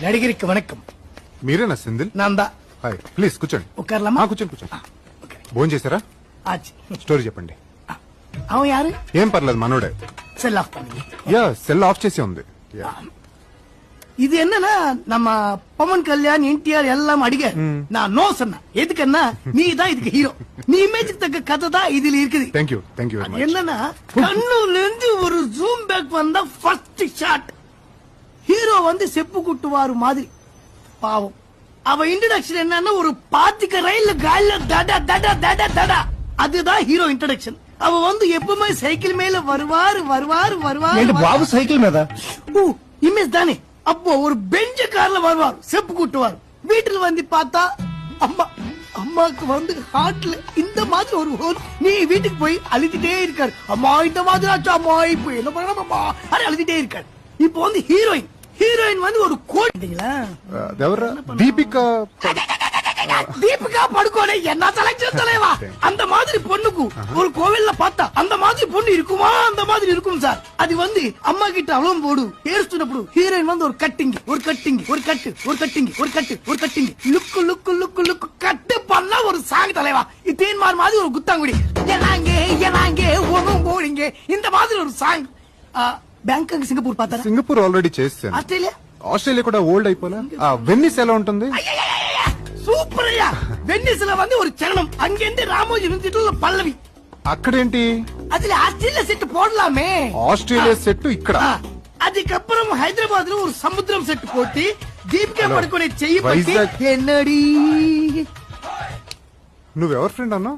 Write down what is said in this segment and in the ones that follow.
నడిగిరికి వణకం. మీరేనా Senthil? Nanda. Hi, please కూర్చోండి. ఉక్కర్లమ్మా. కూర్చోండి కూర్చోండి. భోజనం చేశారా? ఆచి. స్టోరీ చెప్పండి. அவன் யாரு? ఏం పర్లేదు, మనోడే. செல் ஆஃப் பண்ணி. యా, సెల్ ఆఫ్ చేసే ఉంది. இது என்னன்னா நம்ம பவன் கல்யாண் என்டிஆர் எல்லாம் அடிக்க நான் நோ சொன்ன எதுக்குன்னா நீ தான் இதுக்கு ஹீரோ. நீ இமேஜுக்கு தக்க கதை தான் இதுல இருக்குது. Thank you very much. என்னன்னா கண்ணுல இருந்து ஒரு ஜூம் பேக் வந்தா ஃபர்ஸ்ட் ஷாட் ஹீரோ வந்து செப்பு குட்டுவாரு மாதிரி. பாவம் அவ இன்ட்ரோடக்ஷன் என்னன்னா ஒரு பாத்திக்க ரயில்ல கால்ல தட தட தட தட அதுதான் ஹீரோ இன்ட்ரோடக்ஷன். அவ வந்து எப்பவுமே சைக்கிள் மேல வருவாரு வருவாரு வருவாரு. பாபு சைக்கிள் மேல இமேஜ் தானே. அப்போ ஒரு பெஞ்ச கார்ல வருவார், செப்பு கூட்டுவார். வீட்டுல வந்து பார்த்தா அம்மா அம்மாக்கு வந்து ஹார்ட்ல இந்த மாதிரி ஒரு ஹோல். நீ வீட்டுக்கு போய் அழுதுட்டே இருக்காரு. அம்மா இந்த மாதிரி ஆச்சு, அம்மா இப்போ என்ன பண்ணமா அழுதுட்டே இருக்காரு. இப்போ வந்து ஹீரோயின் வந்து ஒரு கோடிங்களா தீபிகா படுகோனே என்ன செலக்ஷன் தலைவா. அந்த மாதிரி பொண்ணுக்கு ஒரு கோவில்ல பார்த்தா அந்த மாதிரி பொண்ணு இருக்குமா? அந்த மாதிரி இருக்கும் சார். அது வந்து அம்மா கிட்ட அவ்வளவு போடு ஏறுச்சுனப்படு ஹீரோயின் வந்து ஒரு கட்டிங் ஒரு கட்டிங் ஒரு கட்டு ஒரு கட்டிங் ஒரு கட்டு ஒரு கட்டிங் லுக்கு லுக்கு லுக்கு லுக்கு கட்டு பண்ண ஒரு சாங் தலைவா. தீன்மார் மாதிரி ஒரு குத்தாங்குடி எனாங்கே ஒண்ணும் போறீங்க இந்த மாதிரி ஒரு சாங். బ్యాంకాక్ సింగపూర్ పాతారా? సింగపూర్ ఆల్రెడీ చేశాను. ఆస్ట్రేలియా కూడా ఓల్డ్ అయిపోలే. వెన్నిస్ ఎలా ఉంటుంది? సూపర్ అయ్యా. వెన్నిస్ లో வந்து ஒரு சரணம் அங்கிருந்து ராமோஜி யூனிవర్సిటీలో పల్లవి. అక్కడేంటి? అది ఆస్ట్రేలియా సెట్ పోడலாமே. ఆస్ట్రేలియా సెట్ ఇక్కడ. அதுக்கப்புறம் ஹைதராபாத்ல ஒரு சமுத்திரம் செட் போட்டு దీపికా పడుకునే చెయ్యి పట్టి ఎన్నడి. నువ్వెవర్ ఫ్రెండ్ అన్నా?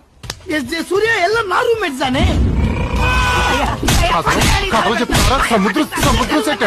ఎస్ జే సూర్య ఎల్ల నా రూమ్మేట్స్ అనే. సముద్ర సెట్